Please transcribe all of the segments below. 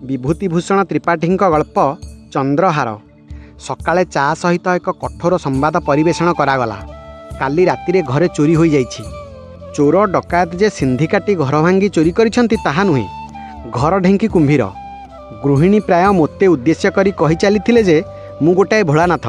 विभूतिभूषण त्रिपाठी गल्प चंद्रहार। सकाळे चा सहित एक कठोर संवाद परिवेषण करागला। काली रातिरे घरे चोरी हो जाइछि। चोर डकायत जे सिंधी काटी घर भांगी चोरी करिसंती ताहा नुहे, घर ढेंकी कुंभीर। गृहिणी प्राय मोते उद्देश्य करी कहि चलीथिले जे मु गोटाए भोलानाथ,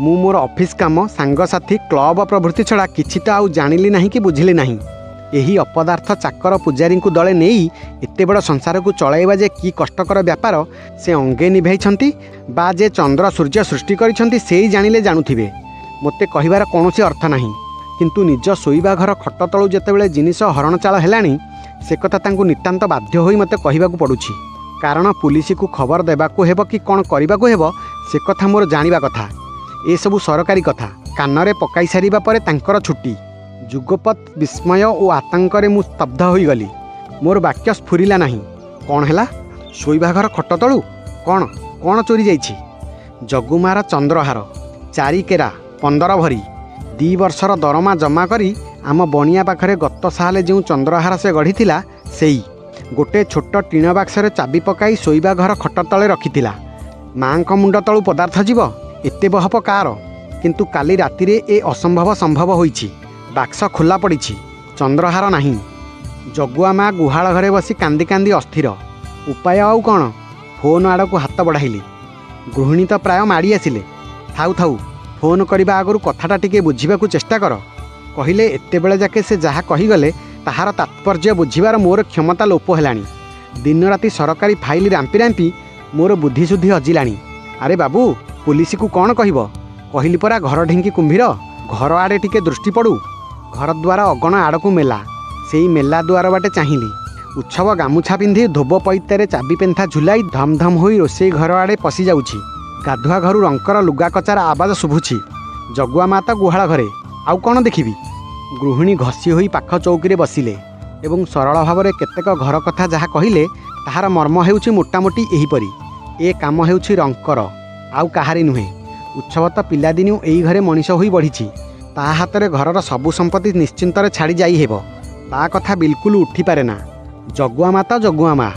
मु मोर ऑफिस काम सांगसाथी क्लब प्रभृति छड़ा किछि तो आउ जानिली नाही कि बुझिली नाही। एही अपदार्थ चाकर पूजारी को दले नहीं एते बड़ संसार को चलाइबा जे की कष्टकर व्यापार से अंगे निभाइछंती बा जे चंद्र सूर्य सृष्टि करिछंती सेई जानिले जानुथिबे। मोते कहिबार कोनोसी अर्थ नाही, किंतु निज शोइबा घर खट तळु जेतेबेले जिनिस हरणचाल हेलाणी से कथा तांकु नितांत बाध्य होई मते कहिबाकु पडुछि। कारण पुलिस को खबर देबाकु हेबो कि कोन करिबाकु हेबो से कथा मोर जानिबा कथा। ए सबु सरकारी कथा कानरे पकाई सारिबा परे तांकर छुट्टी। जुगपत विस्मय और आतंकरे मु स्तब्ध होई गली। मोर वाक्य स्फुरिला नहीं। कौन हैला? शोइबा घर खट तळु कौन कौन चोरी जाइछि? जगुमार चंद्रहार 4 केरा 15 भरी 2 वर्षर दरमा जमा करी आम बणिया पाखरे गत साले जो चंद्रहार से गढ़ी सेई गोटे छोट टीण बाक्सरे चाबी पकाई शोइबा घर खट तले रखिथिला। मांक मुंड तळु पदार्थ जीव एते बहप कार, किंतु काली रातिरे ए असंभव संभव होइछि। बाक्स खोला पड़ी, चंद्रहार नहीं। जगुआ माँ गुहाल घरे बसी कांदी कांदी अस्थिर। उपाय आउ कौन? फोन आड़ को हाथ बढ़ाइली। गृहिणी तो प्राय माड़ी आसिले। थाउ थाउ फोन करने आगु कथाटा टिके बुझीबाकू चेष्टा कर, कहले एते बेले जाके से जहाँ कहीगले ताहार तात्पर्य बुझीबार मोर क्षमता लोप हेलानी। दिन राति सरकारी फाइल रांपी रांपी मोर बुद्धिशुद्धि हजिलानी। अरे बाबू पुलिस को कौन कहब? कहली परा घर ढेंकी कुंभीर, घर आड़े टिके दृष्टि पड़ू। घर द्वार अगण आड़क मेला, से मेला द्वार बाटे चाहिली। उत्सव गामुछा पिंधि धोब पैतारे चाबी पेंथा झुलाई धम धम होई रोषेई घर आड़े पशि जाउछि। गाधुआ घर रंकर लुगा कचार आवाज शुभुछि। जगुआ माता गुहाल घरे आउ कौन देखिबी? गृहिणी घसी होई पाख चौकी बसिले एवं सरल भाव में केतेक घर कथा जहाँ कहले ताहार मर्म हेउछि मोटामोटी एहीपरि। ए काम हेउछि रंकर आउ काहारी नुहे। उत्सव तो पिलादिनु एई घरे मनीष होई बढ़िछि। ता हाथ में घरर सबु संपत्ति निश्चिंत छाड़ी जाई हेबो, ता कथा बिल्कुल उठी पारे ना। जगुआ माता जगुआ माँ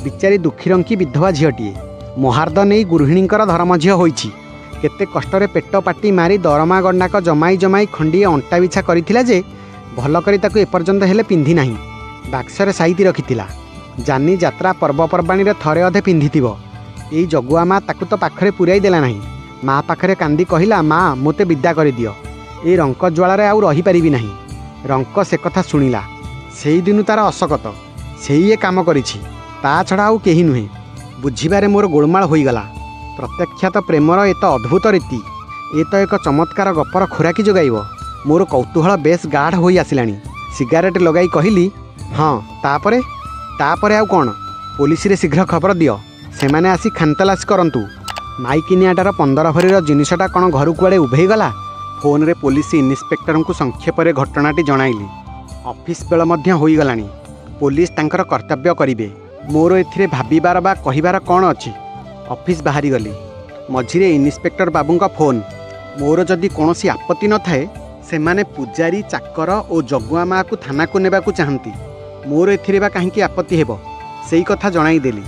बिचारी दुखीरंकी विधवा झीटीए महार्द नहीं गृहिणींकर धर्म झील होइछि। केते कष्टरे पेट पाटी मारी दरमा गंडाक जमाई जमाई खंडिए अंटा बिछा करिथिला जे भल करी ताकू एपर्यंत हेले पिंधि नाही। बाक्सरे साइति रखिथिला। जानी यात्रा पर्वपर्वाणी रे थरे अधे पिंधिथिबो। एई जगुआ माँ ताकू तो पाखरे पुराई देला नाही। माँ पाखरे कांदी कहिला, माँ मोते विदा करि दियो, ए रंक ज्वालारे आउ रही पारिबी नाही। रंक से कथा शुणिला। सेई दिनु तार असकत सेई ए काम करिछि, ता छड़ा आउ केही नुहे। बुझिबारे मोर गोलमाल होईगला। प्रत्याख्यात प्रेमर ए तो अद्भुत रीति, ए तो एक चमत्कार गपर खोराकी जोगाइब। मोर कौतूहल बेस गाढ़ होई आसिलानी। सिगारेट लगाई कहली, हाँ तापरे तापरे आउ कौन? पुलिस रे शीघ्र खबर दियो, सेमाने आसी खानतलासी करंतु। माइकिनियाटार 15 भरीर जिनिसटा कौन घर कुआड़े उभेई गला? फोन रे पुलिस इन्स्पेक्टर को संक्षेप घटनाटी जणाइली। ऑफिस बेल मध्य होई गलानी। पुलिस तांकर कर्तव्य करिवे। मोर एथिरे भाबिबार बा कहिबार कौन अछि? ऑफिस बाहरी गली। मझिरे इन्स्पेक्टर बाबूंका फोन। मोर जदि कोनोसी आपत्ति न थाए सेमाने पूजारी चाकर और जगुआ माँ को थाना को नेबाकू चाहती। मोर एथिरे बा काहींकी आपत्ति हेबो सेई कथा जणाई देली।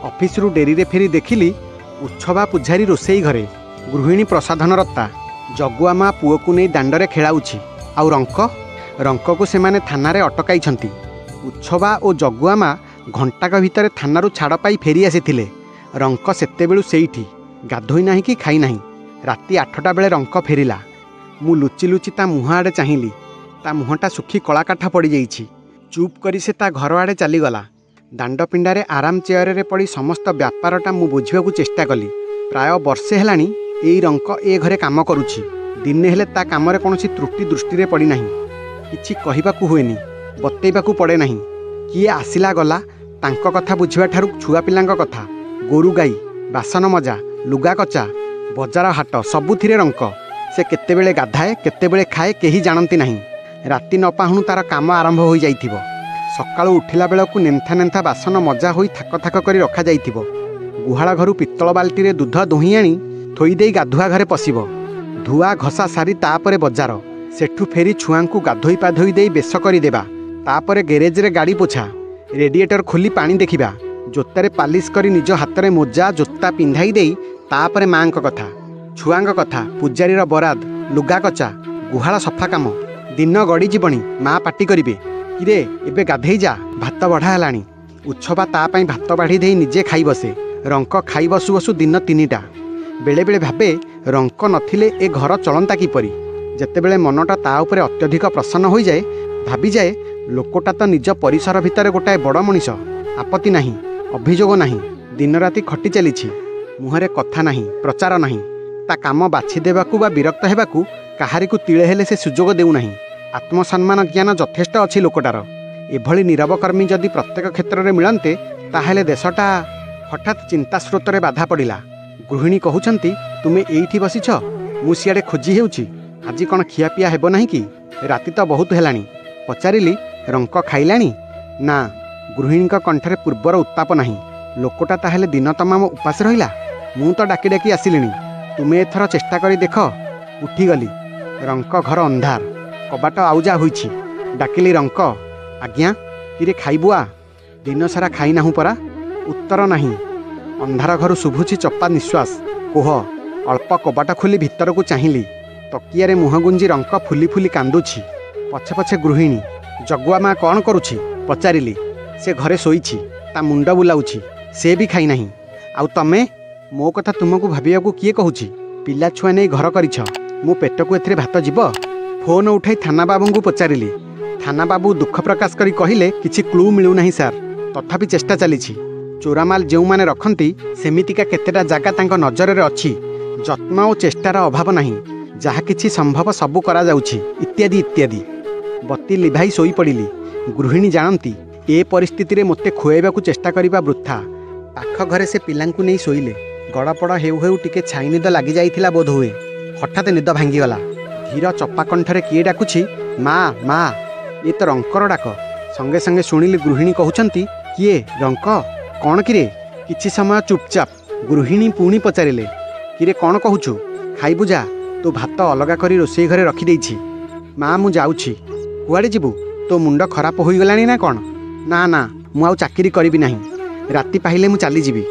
ऑफिस रु डेरी रे फेरी देखिली उत्सवा पूजारी रोषेई घरे, गृहिणी प्रसाधन रत्ता। जगुआ माँ पुओ को नहीं दांडरे खेलाउछि। आउ रंक को सेमाने थाना रे अटकाइछंती। उत्सवा और जगुआ माँ घंटाक भितर थानारू छाड़ पाई फेरी आसीथिले। रंक सेतेबेलू सेईठी गाधोई नाही कि खाई नाही। राति 8टा बेले रंक फेरिला। मु लुचि लुचि ता मुह आड़े चाहिली। ता मुहटा सुखी कलाकाठा पड़ जाइछि। चुप करी से ता घर आड़े चलीगला। दांड पिंडारे आराम चेयर रे पड़ी समस्त व्यापारटा मु बुझिबाकू चेष्टा कली। प्राय वर्षे हेलानी एई रंक ए घरे काम करुछि। दिने हेले ता कामरे कोनोसी त्रुटि दृष्टि रे पड़ी नाही। किछि कहिबाकू हुएनी, बतेइबाकू पड़े नाही। किए आसिला गला तांको कथा बुझिबा ठारू छुआ पिलांक कथा, गोरु गाई, बासन मजा, लुगा कचा, बजार हाट सबुथिरे रंक। से केतेबेले गाधाए केतेबेले खाए केही जानती नाही। राति न पाहुणु तार काम आरंभ हो जाइथिबो। सकाळु उठिला बेलकू नेंथा नेंथा बासन मजा होई थाक थाक करी रखा जाइथिबो। गुहाळ घरु पित्तल बाल्टी रे दूध दुही आनी थोई देई गाधुआ घरे पशिबो। धुआ घसा सारी तापरे बजार, सेठू फेरी छुआंकू गाधोई पाधोई देई बेश करी देबा। तापरे गैरेज रे गाड़ी पोछा, रेडिएटर खोली पानी देखिबा, ଜୋତାରେ ପାଲିସ କରି ନିଜ ହାତରେ ମୋଜା ଜୋତା ପିନ୍ଧାଇ ଦେଇ ତାପରେ ମାଙ୍କ କଥା, ଛୁଆଙ୍କ କଥା, ପୂଜାରୀର ବରାଦ, ଲୁଗା କଚା, ଗୁହାଳ ସଫା କାମ। ଦିନ ଗଡ଼ିଯିବଣି, ମା ପାଟି କରିବେ। କିରେ ଏବେ ଗାଧେଇ ଯା, ଭାତ ବଢ଼ା ହେଲାଣି। ଉଚ୍ଛବା ତା ପାଇଁ ଭାତ ବାଢ଼ି ଦେଇ ନିଜେ ଖାଇ ବସେ। ରଙ୍କ ଖାଇ ବସୁ ବସୁ ଦିନ 3ଟା। ବେଳେବେଳେ ଭାବେ ରଙ୍କ ନଥିଲେ ଏ ଘର ଚଳନ୍ତା କିପରି। ଯେତେବେଳେ ମନଟା ତା ଉପରେ ଅତ୍ୟଧିକ ପ୍ରସନ୍ନ ହୋଇଯାଏ, ଭାବିଯାଏ ଲୋକଟା ତ ନିଜ ପରିସର ଭିତରେ ଗୋଟାଏ ବଡ଼ ମଣିଷ। ଆପତ୍ତି ନାହିଁ, ଅଭିଯୋଗ ନାହିଁ। ଦିନରାତି ଖଟି ଚାଲିଛି, ମୁହଁରେ କଥା ନାହିଁ, ପ୍ରଚାର ନାହିଁ। ତା କାମ ବାଛି ଦେବାକୁ ବା ବିରକ୍ତ ହେବାକୁ କାହାରିକୁ ତିଳେ ହେଲେ ସେ ସୁଯୋଗ ଦେଉନାହିଁ। ଆତ୍ମସମ୍ମାନ ଜ୍ଞାନ ଯଥେଷ୍ଟ ଅଛି ଲୋକଟାର। ଏଭଳି ନିରବକର୍ମୀ ଯଦି ପ୍ରତ୍ୟେକ କ୍ଷେତ୍ରରେ ମିଳନ୍ତେ, ତାହେଲେ ଦେଶଟା। ହଠାତ୍ ଚିନ୍ତା ସ୍ରୋତରେ ବାଧା ପଡ଼ିଲା। ଗୃହିଣୀ କହୁଛନ୍ତି, ତୁମେ ଏଇଠି ବସିଛ, ମୁଁ ସିଆଡ଼େ ଖୋଜି ହେଉଛି। ଆଜି କ'ଣ ଖିଆପିଆ ହେବ ନାହିଁ କି? ରାତି ତ ବହୁତ ହେଲାଣି। ପଚାରିଲି, ରଙ୍କ ଖାଇଲାଣି? ନା। ଗୃହିଣୀଙ୍କ କଣ୍ଠରେ ପୂର୍ବର ଉତ୍ତାପ ନାହିଁ। ଲୋକଟା ତାହେଲେ ଦିନ ତମାମ ଉପାସ ରହିଲା? ମୁଁ ତ ଡାକି ଡାକି ଆସିଲିଣି, ତୁମେ ଏଥର ଚେଷ୍ଟା କରି ଦେଖ। ଉଠିଗଲି। ରଙ୍କ ଘର ଅନ୍ଧାର, କବାଟ ଆଉଜା ହୋଇଛି। ଡାକିଲି, ରଙ୍କ। ଆଜ୍ଞା। କିରେ ଖାଇବୁ ଆ? ଦିନସାରା ଖାଇନାହୁଁ ପରା। ଉତ୍ତର ନାହିଁ। ଅନ୍ଧାର ଘରୁ ଶୁଭୁଛି ଚପା ନିଶ୍ୱାସ, କୋହ। ଅଳ୍ପ କବାଟ ଖୋଲି ଭିତରକୁ ଚାହିଁଲି। ତକିଆରେ ମୁହଁ ଗୁଞ୍ଜି ରଙ୍କ ଫୁଲି ଫୁଲି କାନ୍ଦୁଛି। ପଛେ ପଛେ ଗୃହିଣୀ। ଜଗୁଆ ମା କ'ଣ କରୁଛି? ପଚାରିଲି। ସେ ଘରେ ଶୋଇଛି, ତା ମୁଣ୍ଡ ବୁଲାଉଛି। ସେ ବି ଖାଇନାହିଁ। ଆଉ ତମେ? ମୋ କଥା ତୁମକୁ ଭାବିବାକୁ କିଏ କହୁଛି? ପିଲା ଛୁଆ ନେଇ ଘର କରିଛ, ମୋ ପେଟକୁ ଏଥିରେ ଭାତ ଯିବ? ଫୋନ ଉଠାଇ ଥାନାବାବୁଙ୍କୁ ପଚାରିଲି। ଥାନାବାବୁ ଦୁଃଖ ପ୍ରକାଶ କରି କହିଲେ, କିଛି କ୍ଲୁ ମିଳୁନାହିଁ ସାର୍। ତଥାପି ଚେଷ୍ଟା ଚାଲିଛି। ଚୋରାମାଲ ଯେଉଁମାନେ ରଖନ୍ତି, ସେମିତିକା କେତେଟା ଜାଗା ତାଙ୍କ ନଜରରେ ଅଛି। ଯତ୍ନ ଓ ଚେଷ୍ଟାର ଅଭାବ ନାହିଁ। ଯାହା କିଛି ସମ୍ଭବ ସବୁ କରାଯାଉଛି, ଇତ୍ୟାଦି ଇତ୍ୟାଦି। ବତି ଲିଭାଇ ଶୋଇପଡ଼ିଲି। ଗୃହିଣୀ ଜାଣନ୍ତି, ଏ ପରିସ୍ଥିତିରେ ମୋତେ ଖୁଆଇବାକୁ ଚେଷ୍ଟା କରିବା ବୃଥା। ପାଖ ଘରେ ସେ ପିଲାଙ୍କୁ ନେଇ ଶୋଇଲେ। ଗଡ଼ପଡ଼ ହେଉ ହେଉ ଟିକେ ଛାଇ ନିଦ ଲାଗିଯାଇଥିଲା ବୋଧହୁଏ। ହଠାତ୍ ନିଦ ଭାଙ୍ଗିଗଲା। ଧୀର ଚପା କଣ୍ଠରେ କିଏ ଡାକୁଛି, ମା ମା। ଏ ତ ରଙ୍କର ଡାକ। ସଙ୍ଗେ ସଙ୍ଗେ ଶୁଣିଲି ଗୃହିଣୀ କହୁଛନ୍ତି, କିଏ ରଙ୍କ? କ'ଣ କିରେ? କିଛି ସମୟ ଚୁପଚାପ। ଗୃହିଣୀ ପୁଣି ପଚାରିଲେ, କିରେ କ'ଣ କହୁଛୁ? ଖାଇବୁ ଯା, ତୋ ଭାତ ଅଲଗା କରି ରୋଷେଇ ଘରେ ରଖିଦେଇଛି। ମା ମୁଁ ଯାଉଛି। କୁଆଡ଼େ ଯିବୁ? ତୋ ମୁଣ୍ଡ ଖରାପ ହୋଇଗଲାଣି ନା କ'ଣ? ନା ନା, ମୁଁ ଆଉ ଚାକିରି କରିବି ନାହିଁ। ରାତି ପାହିଲେ ମୁଁ ଚାଲିଯିବି।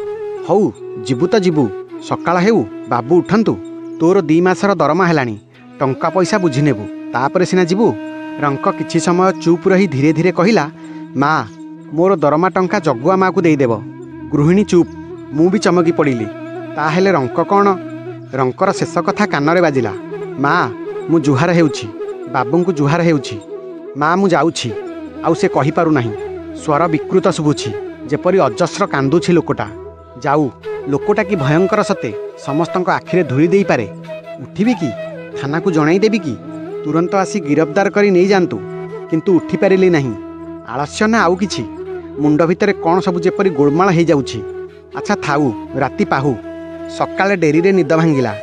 ହଉ, ଯିବୁ ତ ଯିବୁ। ସକାଳ ହେଉ, ବାବୁ ଉଠନ୍ତୁ। ତୋର 2 ମାସର ଦରମା ହେଲାଣି, ଟଙ୍କା ପଇସା ବୁଝିନେବୁ, ତାପରେ ସିନା ଯିବୁ। ରଙ୍କ କିଛି ସମୟ ଚୁପ୍ ରହି ଧୀରେ ଧୀରେ କହିଲା, ମା, ମୋର ଦରମା ଟଙ୍କା ଜଗୁଆ ମାକୁ ଦେଇଦେବ। ଗୃହିଣୀ ଚୁପ୍। ମୁଁ ବି ଚମକି ପଡ଼ିଲି। ତାହେଲେ ରଙ୍କ କ'ଣ? ରଙ୍କର ଶେଷ କଥା କାନରେ ବାଜିଲା। ମା, ମୁଁ ଜୁହାର ହେଉଛି, ବାବୁଙ୍କୁ ଜୁହାର ହେଉଛି। ମା ମୁଁ ଯାଉଛି। ଆଉ ସେ କହିପାରୁନାହିଁ। ସ୍ୱର ବିକୃତ ଶୁଭୁଛି, ଯେପରି ଅଜସ୍ର କାନ୍ଦୁଛି ଲୋକଟା। ଯାଉ। ଲୋକଟା କି ଭୟଙ୍କର ସତେ, ସମସ୍ତଙ୍କ ଆଖିରେ ଧୂଳି ଦେଇପାରେ। ଉଠିବି କି? ଥାନାକୁ ଜଣାଇ ଦେବି କି? ତୁରନ୍ତ ଆସି ଗିରଫଦାର କରି ନେଇଯାଆନ୍ତୁ। କିନ୍ତୁ ଉଠିପାରିଲି ନାହିଁ। ଆଳସ୍ୟ ନା ଆଉ କିଛି? ମୁଣ୍ଡ ଭିତରେ କ'ଣ ସବୁ ଯେପରି ଗୋଳମାଳ ହେଇଯାଉଛି। ଆଚ୍ଛା ଥାଉ, ରାତି ପାହୁ। ସକାଳେ ଡେରିରେ ନିଦ ଭାଙ୍ଗିଲା।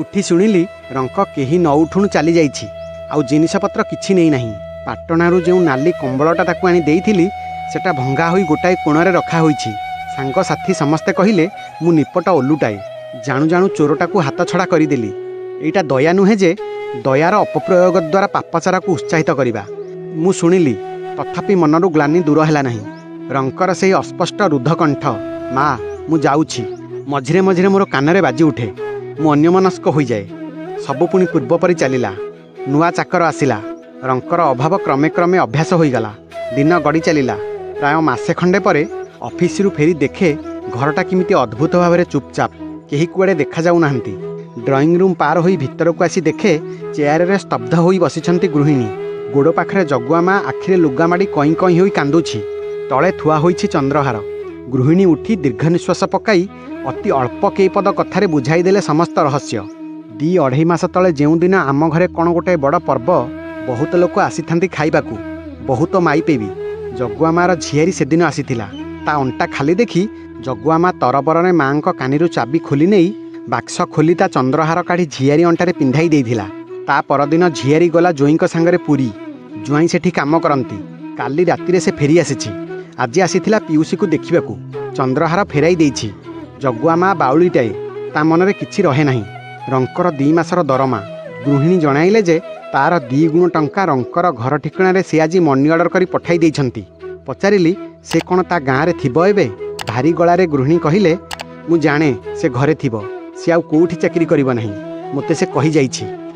ଉଠି ଶୁଣିଲି, ରଙ୍କ କେହି ନ ଉଠୁଣୁ ଚାଲିଯାଇଛି। ଆଉ ଜିନିଷପତ୍ର କିଛି ନେଇନାହିଁ। ପାଟଣାରୁ ଯେଉଁ ନାଲି କମ୍ବଳଟା ତାକୁ ଆଣି ଦେଇଥିଲି, ସେଟା ଭଙ୍ଗା ହୋଇ ଗୋଟାଏ କୋଣରେ ରଖା ହୋଇଛି। ସାଙ୍ଗସାଥୀ ସମସ୍ତେ କହିଲେ ମୁଁ ନିପଟ ଓଲୁଟାଏ। ଜାଣୁ ଜାଣୁ ଚୋରଟାକୁ ହାତଛଡ଼ା କରିଦେଲି। ଏଇଟା ଦୟା ନୁହେଁ ଯେ, ଦୟାର ଅପପ୍ରୟୋଗ ଦ୍ୱାରା ପାପଚାରାକୁ ଉତ୍ସାହିତ କରିବା। ମୁଁ ଶୁଣିଲି, ତଥାପି ମନରୁ ଗ୍ଲାନି ଦୂର ହେଲା ନାହିଁ। ରଙ୍କର ସେହି ଅସ୍ପଷ୍ଟ ରୁଦ୍ଧ କଣ୍ଠ, ମା ମୁଁ ଯାଉଛି, ମଝିରେ ମଝିରେ ମୋର କାନରେ ବାଜି ଉଠେ। ମୁଁ ଅନ୍ୟମନସ୍କ ହୋଇଯାଏ। ସବୁ ପୁଣି ପୂର୍ବ ପରି ଚାଲିଲା। ନୂଆ ଚାକର ଆସିଲା। ରଙ୍କର ଅଭାବ କ୍ରମେ କ୍ରମେ ଅଭ୍ୟାସ ହୋଇଗଲା। ଦିନ ଗଡ଼ି ଚାଲିଲା। ପ୍ରାୟ ମାସେ ଖଣ୍ଡେ ପରେ ଅଫିସରୁ ଫେରି ଦେଖେ, ଘରଟା କେମିତି ଅଦ୍ଭୁତ ଭାବରେ ଚୁପଚାପ। କେହି କୁଆଡ଼େ ଦେଖାଯାଉନାହାନ୍ତି। ଡ୍ରଇଂ ରୁମ୍ ପାର ହୋଇ ଭିତରକୁ ଆସି ଦେଖେ, ଚେୟାରରେ ସ୍ତବ୍ଧ ହୋଇ ବସିଛନ୍ତି ଗୃହିଣୀ। ଗୋଡ଼ ପାଖରେ ଜଗୁଆ ମା ଆଖିରେ ଲୁଗା ମାଡ଼ି କଇଁ କଇଁ ହୋଇ କାନ୍ଦୁଛି। ତଳେ ଥୁଆ ହୋଇଛି ଚନ୍ଦ୍ରହାର। ଗୃହିଣୀ ଉଠି ଦୀର୍ଘ ନିଶ୍ୱାସ ପକାଇ ଅତି ଅଳ୍ପ କେଇପଦ କଥାରେ ବୁଝାଇ ଦେଲେ ସମସ୍ତ ରହସ୍ୟ। 2-2.5 ମାସ ତଳେ ଯେଉଁଦିନ ଆମ ଘରେ କ'ଣ ଗୋଟାଏ ବଡ଼ ପର୍ବ, ବହୁତ ଲୋକ ଆସିଥାନ୍ତି ଖାଇବାକୁ, ବହୁତ ମାଇପେ ବି। ଜଗୁଆ ମାର ଝିଆରୀ ସେଦିନ ଆସିଥିଲା। ତା ଅଣ୍ଟା ଖାଲି ଦେଖି ଜଗୁଆ ମା ତରବରରେ ମାଙ୍କ କାନିରୁ ଚାବି ଖୋଲି ନେଇ ବାକ୍ସ ଖୋଲି ତା ଚନ୍ଦ୍ରହାର କାଢ଼ି ଝିଆରୀ ଅଣ୍ଟାରେ ପିନ୍ଧାଇ ଦେଇଥିଲା। ତା ପରଦିନ ଝିଆରୀ ଗଲା ଜ୍ୱାଇଁଙ୍କ ସାଙ୍ଗରେ ପୁରୀ। ଜ୍ୱାଇଁ ସେଠି କାମ କରନ୍ତି। କାଲି ରାତିରେ ସେ ଫେରି ଆସିଛି। ଆଜି ଆସିଥିଲା ପିଉସୀକୁ ଦେଖିବାକୁ। ଚନ୍ଦ୍ରହାର ଫେରାଇ ଦେଇଛି। ଜଗୁଆ ମା ବାଉଳିଟାଏ। ତା ମନରେ କିଛି ରହେ ନାହିଁ। ରଙ୍କର 2 ମାସର ଦରମା। ଗୃହିଣୀ ଜଣାଇଲେ ଯେ, ତାର 2 ଗୁଣ ଟଙ୍କା ରଙ୍କର ଘର ଠିକଣାରେ ସେ ଆଜି ମନି ଅର୍ଡ଼ର କରି ପଠାଇ ଦେଇଛନ୍ତି। ପଚାରିଲି, ସେ କ'ଣ ତା ଗାଁରେ ଥିବ ଏବେ? ଭାରି ଗଳାରେ ଗୃହିଣୀ କହିଲେ, ମୁଁ ଜାଣେ ସେ ଘରେ ଥିବ। ସେ ଆଉ କେଉଁଠି ଚାକିରି କରିବ ନାହିଁ, ମୋତେ ସେ କହିଯାଇଛି।